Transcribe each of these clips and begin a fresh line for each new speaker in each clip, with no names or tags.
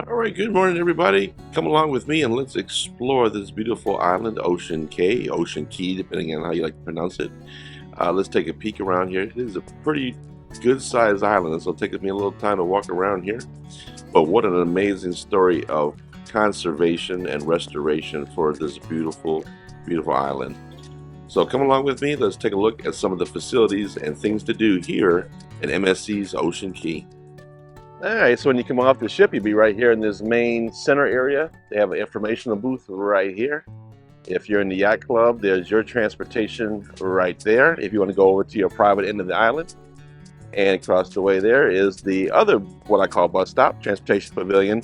All right, good morning, everybody. Come along with me and let's explore this beautiful island, Ocean Cay, Ocean Key, depending on how you like to pronounce it. Let's take a peek around here. This is a pretty good-sized island, so it'll take me a little time to walk around here. But what an amazing story of conservation and restoration for this beautiful, beautiful island. So come along with me. Let's take a look at some of the facilities and things to do here at MSC's Ocean Key. All right, so when you come off the ship, you'll be right here in this main center area. They have an informational booth right here. If you're in the yacht club, there's your transportation right there. If you want to go over to your private end of the island, and across the way there is the other, what I call bus stop, transportation pavilion,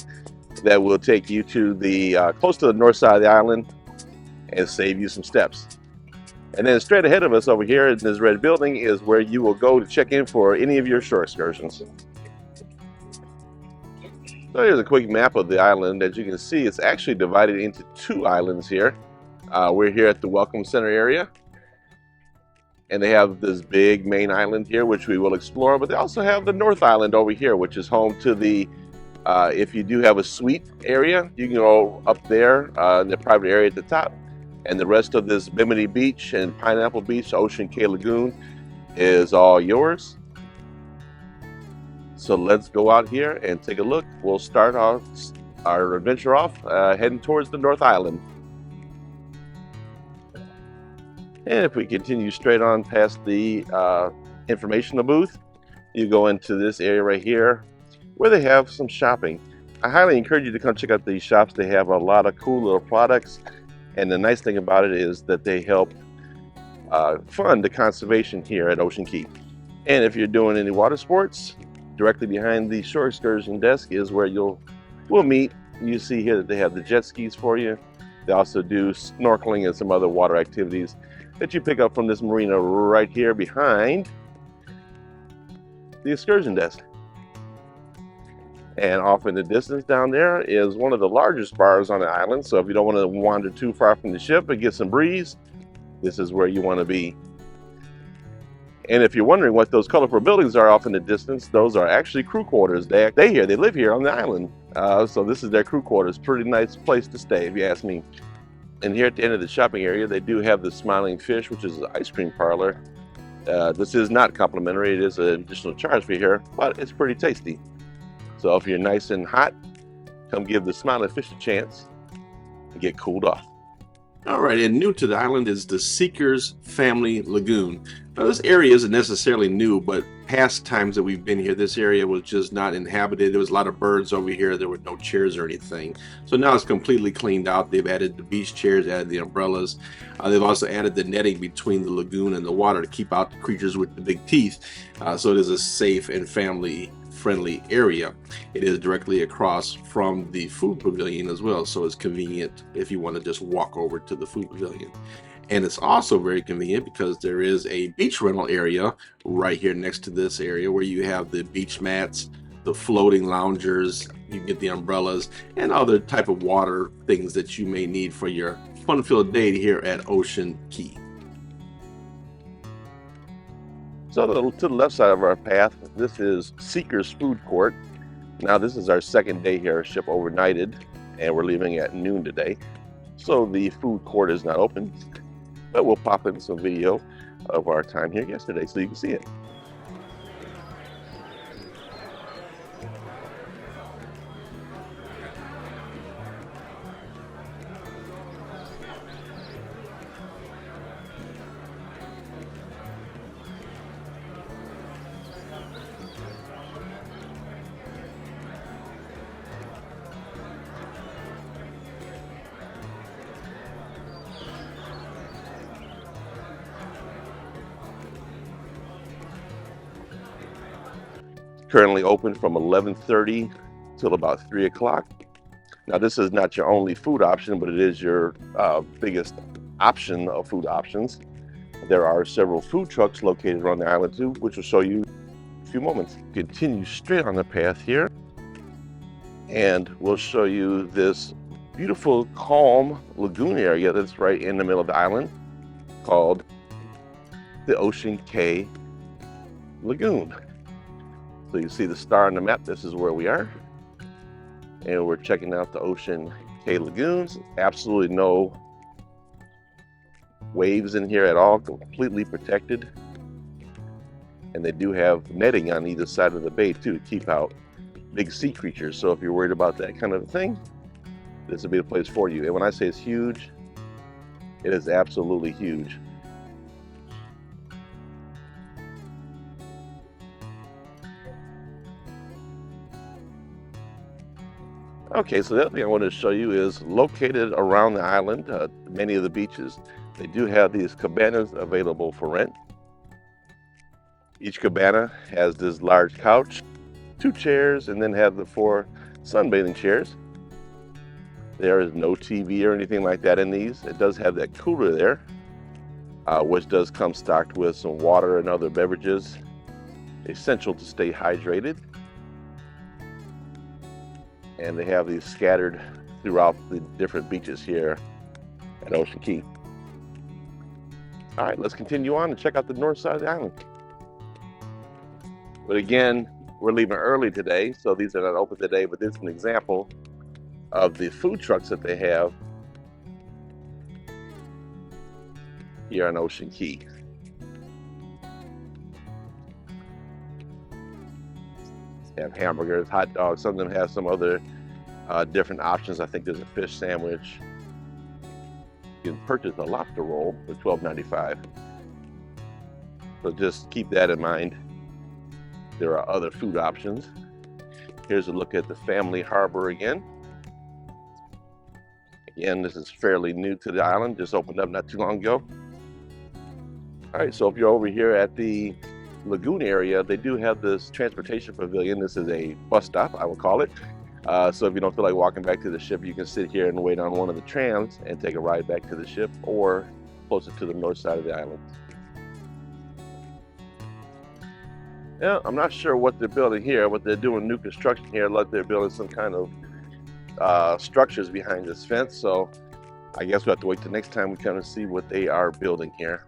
that will take you to the close to the north side of the island and save you some steps. And then straight ahead of us over here in this red building is where you will go to check in for any of your shore excursions. So here's a quick map of the island. As you can see, it's actually divided into two islands here. We're here at the Welcome Center area. And they have this big main island here, which we will explore. But they also have the North Island over here, which is home to the, if you do have a suite area, you can go up there in the private area at the top. And the rest of this Bimini Beach and Pineapple Beach, Ocean Cay Lagoon is all yours. So let's go out here and take a look. We'll start our adventure off heading towards the North Island. And if we continue straight on past the informational booth, you go into this area right here where they have some shopping. I highly encourage you to come check out these shops. They have a lot of cool little products. And the nice thing about it is that they help fund the conservation here at Ocean Key. And if you're doing any water sports, directly behind the shore excursion desk is where we'll meet. You see here that they have the jet skis for you. They also do snorkeling and some other water activities that you pick up from this marina right here behind the excursion desk. And off in the distance down there is one of the largest bars on the island. So if you don't want to wander too far from the ship and get some breeze, this is where you want to be. And if you're wondering what those colorful buildings are off in the distance, those are actually crew quarters. They live here on the island. So this is their crew quarters. Pretty nice place to stay, if you ask me. And here at the end of the shopping area, they do have the Smiling Fish, which is an ice cream parlor. This is not complimentary. It is an additional charge for here, but it's pretty tasty. So if you're nice and hot, come give the Smiling Fish a chance and get cooled off. All right, and new to the island is the Seekers Family Lagoon. Now, this area isn't necessarily new, but past times that we've been here, this area was just not inhabited. There was a lot of birds over here. There were no chairs or anything. So now it's completely cleaned out. They've added the beach chairs, added the umbrellas. They've also added the netting between the lagoon and the water to keep out the creatures with the big teeth. So it is a safe and family-friendly area. It is directly across from the food pavilion as well, so it's convenient if you want to just walk over to the food pavilion. And it's also very convenient because there is a beach rental area right here next to this area where you have the beach mats, the floating loungers, you get the umbrellas, and other type of water things that you may need for your fun-filled day here at Ocean Key. So to the left side of our path, this is Seekers Food Court. Now this is our second day here. Our ship overnighted and we're leaving at noon today. So the food court is not open, but we'll pop in some video of our time here yesterday so you can see it. Currently open from 11:30 till about 3 o'clock. Now this is not your only food option, but it is your biggest option of food options. There are several food trucks located around the island too, which will show you in a few moments. Continue straight on the path here and we'll show you this beautiful calm lagoon area that's right in the middle of the island called the Ocean Cay Lagoon. So you see the star on the map, this is where we are. And we're checking out the Ocean K lagoons. Absolutely no waves in here at all, completely protected. And they do have netting on either side of the bay too to keep out big sea creatures. So if you're worried about that kind of thing, this would be the place for you. And when I say it's huge, it is absolutely huge. Okay, so the other thing I wanted to show you is located around the island, many of the beaches, they do have these cabanas available for rent. Each cabana has this large couch, 2 chairs, and then have the 4 sunbathing chairs. There is no TV or anything like that in these. It does have that cooler there, which does come stocked with some water and other beverages, essential to stay hydrated. And they have these scattered throughout the different beaches here at Ocean Key. All right, let's continue on and check out the north side of the island. But again, we're leaving early today, so these are not open today, but this is an example of the food trucks that they have here on Ocean Key. They have hamburgers, hot dogs, some of them have some other different options. I think there's a fish sandwich. You can purchase a lobster roll for $12.95. So just keep that in mind. There are other food options. Here's a look at the family harbor again. Again, this is fairly new to the island, just opened up not too long ago. All right, so if you're over here at the lagoon area, they do have this transportation pavilion. This is a bus stop, I would call it. So if you don't feel like walking back to the ship, you can sit here and wait on one of the trams and take a ride back to the ship or closer to the north side of the island. Yeah, I'm not sure what they're building here, but they're doing new construction here. Like they're building some kind of structures behind this fence. So I guess we'll have to wait till next time we come and see what they are building here.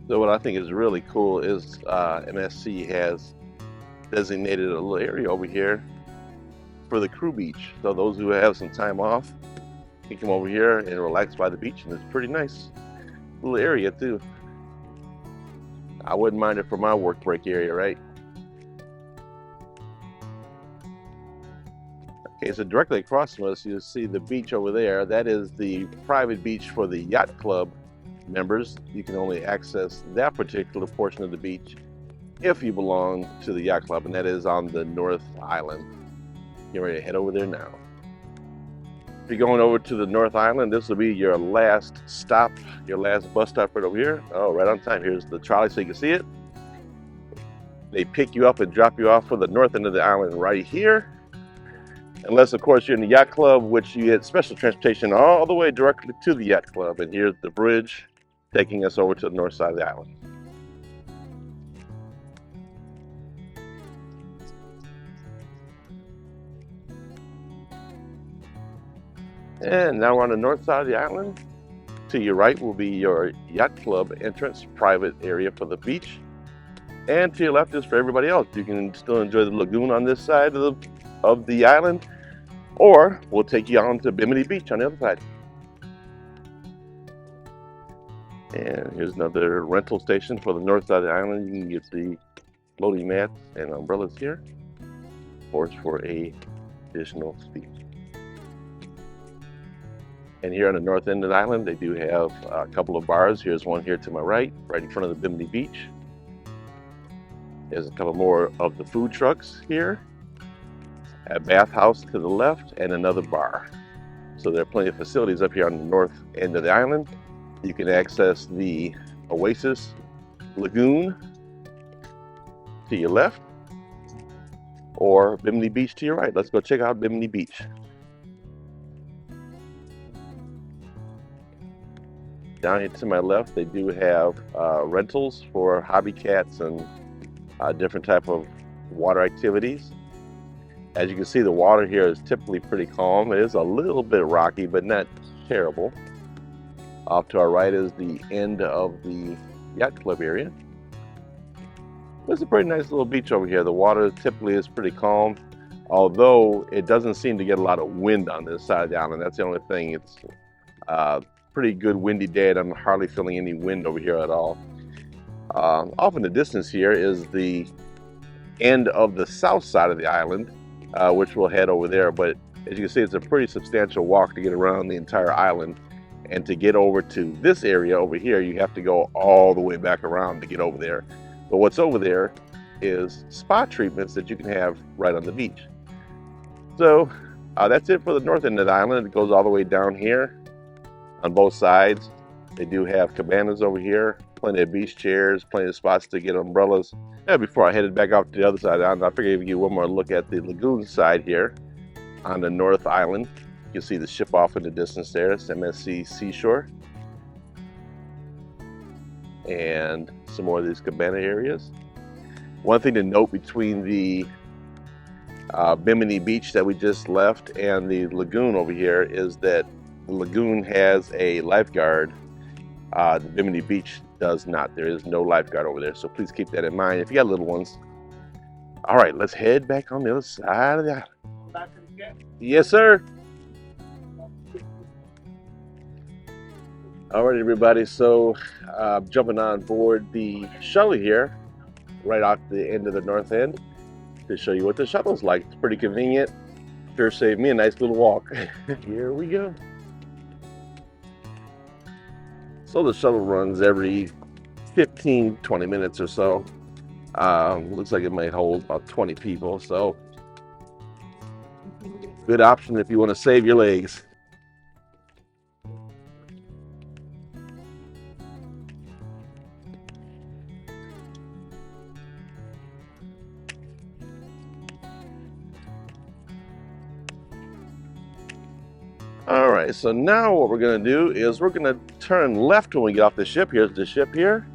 So what I think is really cool is MSC has designated a little area over here for the crew beach. So those who have some time off can come over here and relax by the beach, and it's pretty nice little area too. I wouldn't mind it for my work break area, right? Okay, so directly across from us, you'll see the beach over there. That is the private beach for the yacht club members. You can only access that particular portion of the beach if you belong to the yacht club, and that is on the North Island. Get ready to head over there now. If you're going over to the North Island, this will be your last stop, your last bus stop right over here. Oh, right on time. Here's the trolley so you can see it. They pick you up and drop you off for the north end of the island right here. Unless, of course, you're in the yacht club, which you get special transportation all the way directly to the yacht club. And here's the bridge taking us over to the north side of the island. And now we're on the north side of the island. To your right will be your yacht club entrance, private area for the beach. And to your left is for everybody else. You can still enjoy the lagoon on this side of the island, or we'll take you on to Bimini Beach on the other side. And here's another rental station for the north side of the island. You can get the floating mats and umbrellas here, of course, for a additional fee. And here on the north end of the island, they do have a couple of bars. Here's one here to my right in front of the Bimini Beach. There's a couple more of the food trucks here. A bathhouse to the left and another bar. So there are plenty of facilities up here on the north end of the island. You can access the Oasis Lagoon to your left or Bimini Beach to your right. Let's go check out Bimini Beach. Down here to my left, they do have rentals for hobby cats and different type of water activities. As you can see, the water here is typically pretty calm. It is a little bit rocky, but not terrible. Off to our right is the end of the yacht club area. It's a pretty nice little beach over here. The water typically is pretty calm, although it doesn't seem to get a lot of wind on this side of the island. That's the only thing. It's pretty good windy day, and I'm hardly feeling any wind over here at all. Off in the distance here is the end of the south side of the island, which we'll head over there. But as you can see, it's a pretty substantial walk to get around the entire island. And to get over to this area over here, you have to go all the way back around to get over there. But what's over there is spa treatments that you can have right on the beach. So that's it for the north end of the island. It goes all the way down here on both sides. They do have cabanas over here, plenty of beach chairs, plenty of spots to get umbrellas. Yeah, before I headed back out to the other side of the island, I figured I'd give you one more look at the lagoon side here on the North Island. You can see the ship off in the distance there. It's MSC Seashore. And some more of these cabana areas. One thing to note between the Bimini Beach that we just left and the lagoon over here is that the lagoon has a lifeguard. The Bimini Beach does not. There is no lifeguard over there, so please keep that in mind if you got little ones. All right, let's head back on the other side of the island. Yes, sir. All right, everybody, so jumping on board the shuttle here, right off the end of the north end, to show you what the shuttle's like. It's pretty convenient. Sure saved me a nice little walk. Here we go. So the shuttle runs every 15-20 minutes or so. Looks like it might hold about 20 people, so good option if you want to save your legs. All right, so now what we're going to do is we're going to turn left when we get off the ship. Here's the ship here.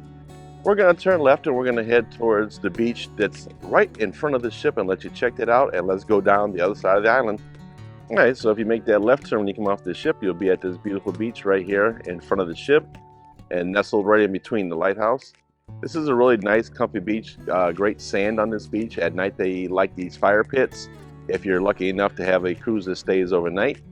We're going to turn left and we're going to head towards the beach that's right in front of the ship and let you check that out, and let's go down the other side of the island. All right, so if you make that left turn when you come off the ship, you'll be at this beautiful beach right here in front of the ship and nestled right in between the lighthouse. This is a really nice, comfy beach. Great sand on this beach. At night, they like these fire pits if you're lucky enough to have a cruise that stays overnight.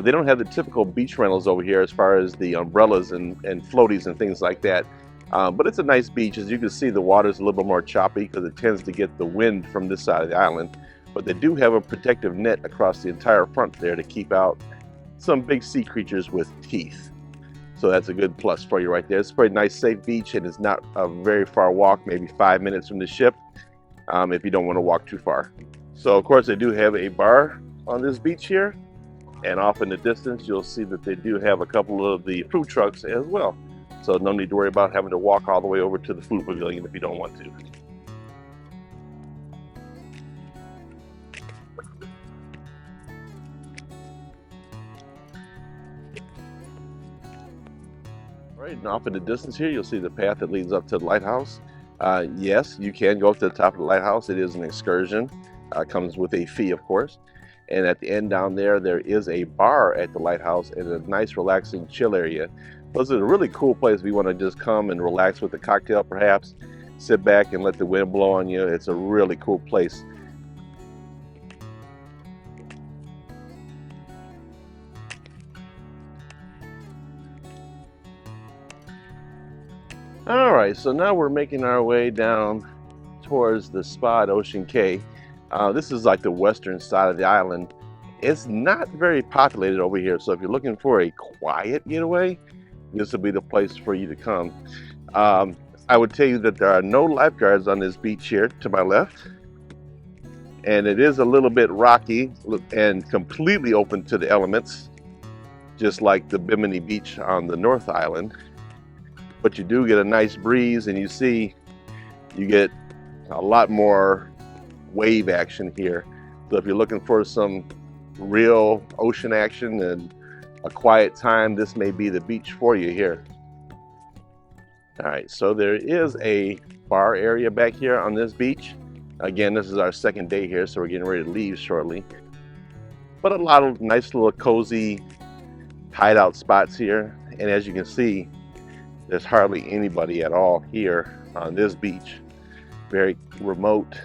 They don't have the typical beach rentals over here as far as the umbrellas and floaties and things like that. But it's a nice beach. As you can see, the water's a little bit more choppy because it tends to get the wind from this side of the island. But they do have a protective net across the entire front there to keep out some big sea creatures with teeth. So that's a good plus for you right there. It's a pretty nice, safe beach, and it's not a very far walk, maybe 5 minutes from the ship, if you don't want to walk too far. So, of course, they do have a bar on this beach here. And off in the distance, you'll see that they do have a couple of the food trucks as well. So no need to worry about having to walk all the way over to the food pavilion if you don't want to. All right, and off in the distance here, you'll see the path that leads up to the lighthouse. Yes, you can go up to the top of the lighthouse. It is an excursion. Comes with a fee, of course. And at the end down there, there is a bar at the lighthouse and a nice relaxing chill area. So it's a really cool place if you want to just come and relax with a cocktail perhaps, sit back and let the wind blow on you. It's a really cool place. All right, so now we're making our way down towards the spa at Ocean Cay. This is like the western side of the island. It's not very populated over here, so if you're looking for a quiet getaway, this will be the place for you to come. I would tell you that there are no lifeguards on this beach here to my left, and it is a little bit rocky and completely open to the elements, just like the Bimini Beach on the North Island. But you do get a nice breeze, and you get a lot more wave action here. So if you're looking for some real ocean action and a quiet time, this may be the beach for you here. All right, so there is a bar area back here on this beach. Again, this is our second day here, so we're getting ready to leave shortly. But a lot of nice little cozy hideout spots here, And as you can see, there's hardly anybody at all here on this beach. Very remote,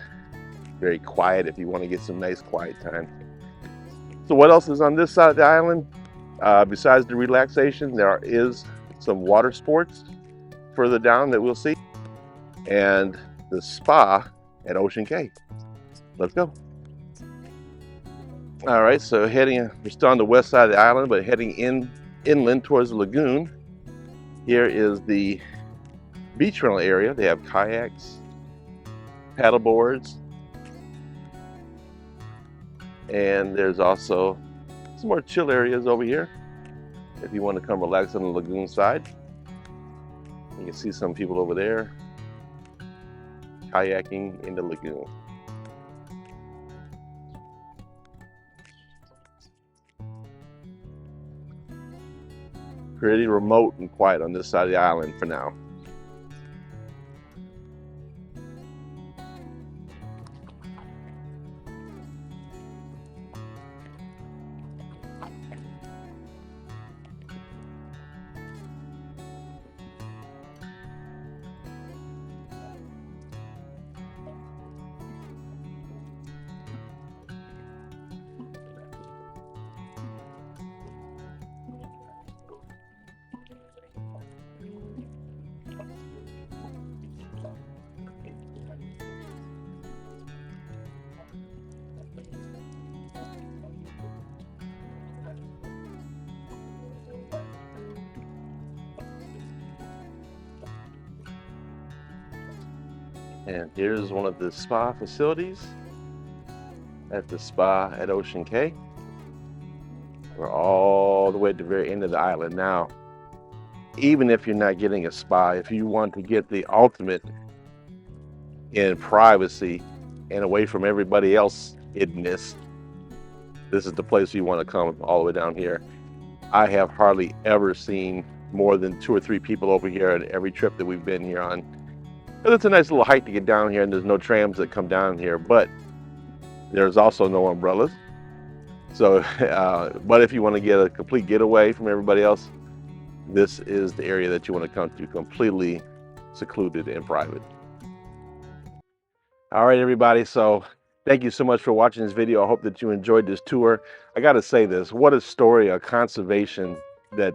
very quiet if you want to get some nice quiet time. So what else is on this side of the island? Besides the relaxation, there is some water sports further down that we'll see, and the spa at Ocean Cay. Let's go. All right, so we're still on the west side of the island, but heading inland towards the lagoon. Here is the beach rental area. They have kayaks, paddle boards, and there's also some more chill areas over here if you want to come relax on the lagoon side. You can see some people over there kayaking in the lagoon. Pretty remote and quiet on this side of the island for now. And here's one of the spa facilities at the spa at Ocean Cay. We're all the way at the very end of the island now. Even if you're not getting a spa, if you want to get the ultimate in privacy and away from everybody else hiddenness, this is the place you want to come all the way down here. I have hardly ever seen more than 2 or 3 people over here at every trip that we've been here on. It's a nice little hike to get down here, and there's no trams that come down here, but there's also no umbrellas. So, but if you want to get a complete getaway from everybody else, this is the area that you want to come to, completely secluded and private. All right, everybody. So thank you so much for watching this video. I hope that you enjoyed this tour. I got to say this, what a story of conservation that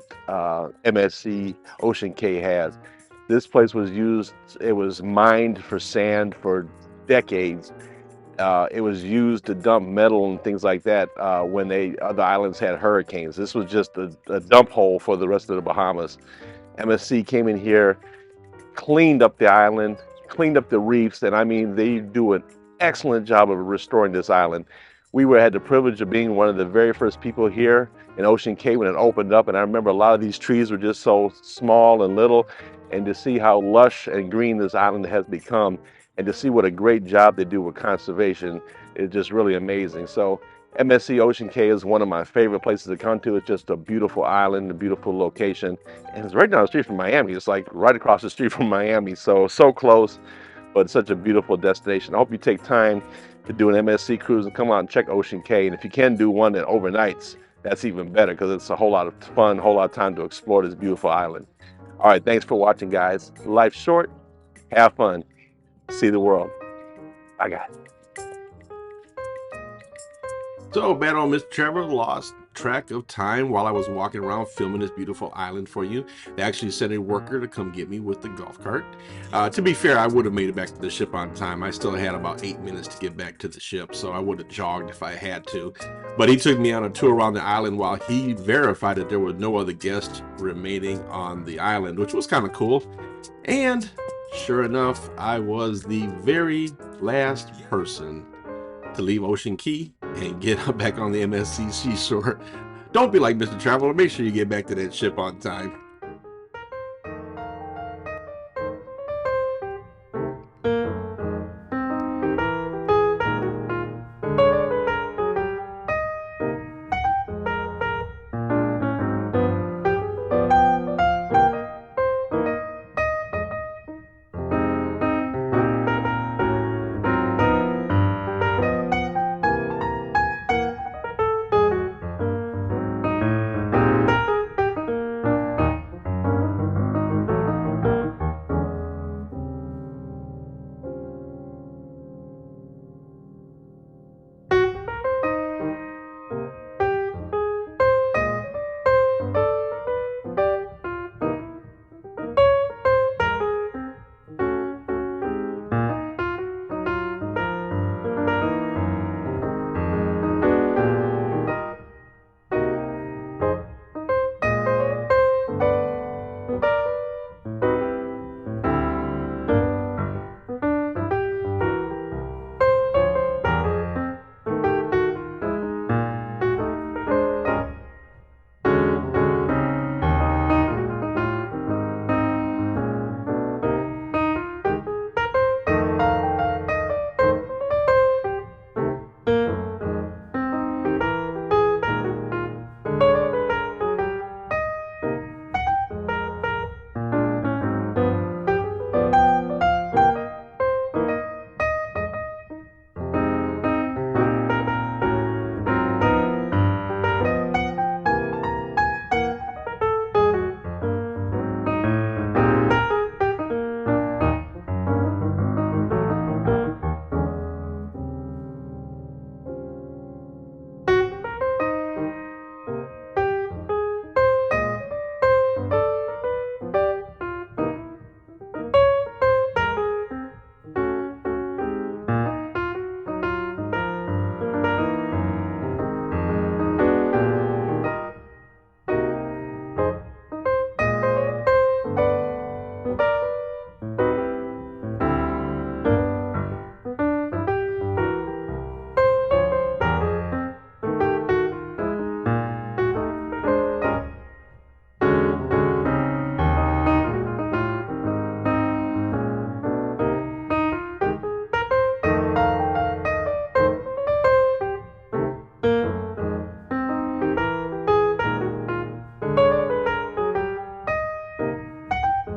MSC Ocean Cay has. This place was used, it was mined for sand for decades. It was used to dump metal and things like that when other islands had hurricanes. This was just a dump hole for the rest of the Bahamas. MSC came in here, cleaned up the island, cleaned up the reefs, and I mean, they do an excellent job of restoring this island. We had the privilege of being one of the very first people here in Ocean Cay when it opened up, and I remember a lot of these trees were just so small and little, and to see how lush and green this island has become, and to see what a great job they do with conservation is just really amazing. So MSC Ocean Cay is one of my favorite places to come to. It's just a beautiful island, a beautiful location, and it's right down the street from Miami. It's like right across the street from Miami, so close, but such a beautiful destination. I hope you take time to do an MSC cruise and come out and check Ocean Cay, and if you can do one that overnights, that's even better because it's a whole lot of fun, a whole lot of time to explore this beautiful island. All right, thanks for watching, guys. Life's short, have fun, see the world. Bye, guys.
So, bad old Mr. Trevor lost track of time while I was walking around filming this beautiful island for you. They actually sent a worker to come get me with the golf cart. To be fair, I would have made it back to the ship on time. I still had about 8 minutes to get back to the ship, so I would have jogged if I had to. But he took me on a tour around the island while he verified that there were no other guests remaining on the island, which was kind of cool. And sure enough, I was the very last person to leave Ocean Cay and get back on the MSC seashore. Don't be like Mr. Traveler. Make sure you get back to that ship on time.